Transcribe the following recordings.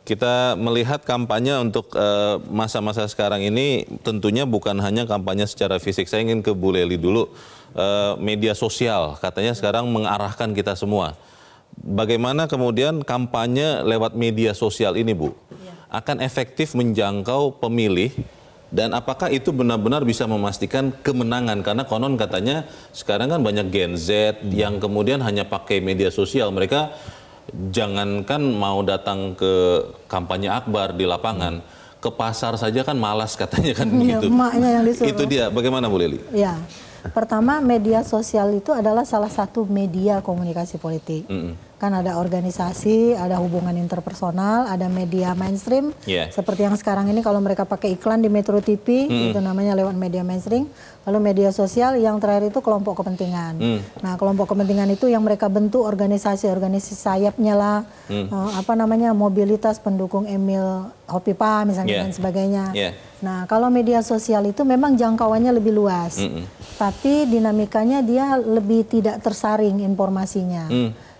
Kita melihat kampanye untuk masa-masa sekarang ini tentunya bukan hanya kampanye secara fisik. Saya ingin ke Bu Lely dulu. Media sosial katanya sekarang mengarahkan kita semua. Bagaimana kemudian kampanye lewat media sosial ini, Bu? Akan efektif menjangkau pemilih dan apakah itu benar-benar bisa memastikan kemenangan? Karena konon katanya sekarang kan banyak Gen Z yang kemudian hanya pakai media sosial. Mereka jangankan mau datang ke kampanye akbar di lapangan, ke pasar saja kan malas katanya kan gitu. Emaknya yang disuruh. Itu dia. Bagaimana Bu Lely? Ya, pertama media sosial itu adalah salah satu media komunikasi politik. Kan ada organisasi, ada hubungan interpersonal, ada media mainstream. Seperti yang sekarang ini kalau mereka pakai iklan di Metro TV, itu namanya lewat media mainstream. Lalu media sosial yang terakhir itu kelompok kepentingan. Nah, kelompok kepentingan itu yang mereka bentuk organisasi-organisasi sayapnya lah, mobilitas pendukung Emil Hopipa misalnya dan sebagainya. Nah, kalau media sosial itu memang jangkauannya lebih luas, tapi dinamikanya dia lebih tidak tersaring informasinya.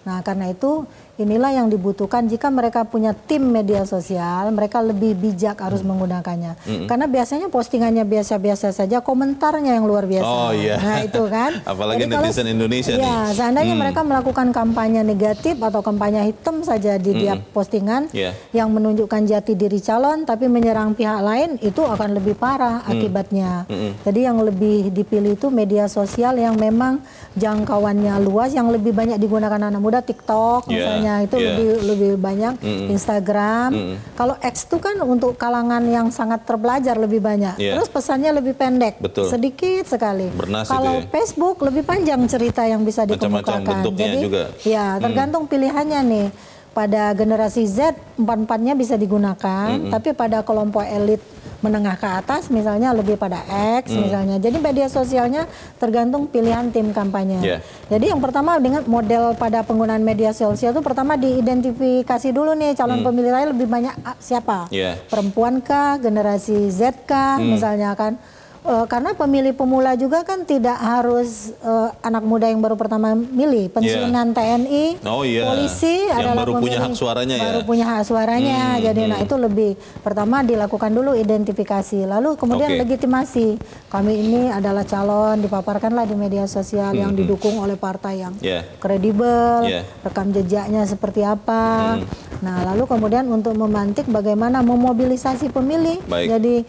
Nah, karena itu inilah yang dibutuhkan jika mereka punya tim media sosial, mereka lebih bijak harus menggunakannya. Karena biasanya postingannya biasa-biasa saja, komentarnya yang luar biasa. Oh iya. Nah, itu kan. Apalagi jadi netizen kalau, Indonesia nih. Ya, seandainya mereka melakukan kampanye negatif atau kampanye hitam saja di tiap postingan yang menunjukkan jati diri calon tapi menyerang pihak lain, itu akan lebih parah akibatnya. Jadi yang lebih dipilih itu media sosial yang memang jangkauannya luas, yang lebih banyak digunakan anak muda, TikTok misalnya. Itu lebih banyak, Instagram. Kalau X itu kan untuk kalangan yang sangat terpelajar lebih banyak. Terus pesannya lebih pendek, sedikit sekali. Kalau Facebook lebih panjang cerita yang bisa dikemukakan. Jadi juga. Ya tergantung pilihannya nih. Pada generasi Z, empat-empatnya bisa digunakan, tapi pada kelompok elit menengah ke atas misalnya lebih pada X misalnya. Jadi media sosialnya tergantung pilihan tim kampanye. Jadi yang pertama dengan model pada penggunaan media sosial itu pertama diidentifikasi dulu nih calon pemilih saya lebih banyak siapa? Perempuan kah, generasi Z kah misalnya kan. Karena pemilih pemula juga kan tidak harus anak muda yang baru pertama milih, pensiunan TNI, polisi yang adalah baru punya hak suaranya baru punya hak suaranya. Jadi nah itu lebih pertama dilakukan dulu identifikasi, lalu kemudian legitimasi. Kami ini adalah calon, dipaparkanlah di media sosial yang didukung oleh partai yang kredibel, rekam jejaknya seperti apa. Nah lalu kemudian untuk memantik bagaimana memobilisasi pemilih. Jadi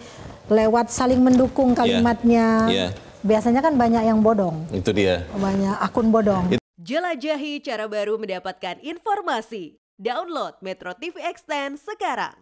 lewat saling mendukung kalimatnya. Biasanya kan banyak yang bodong. Itu dia. Banyak akun bodong. Jelajahi cara baru mendapatkan informasi. Download Metro TV Extend sekarang.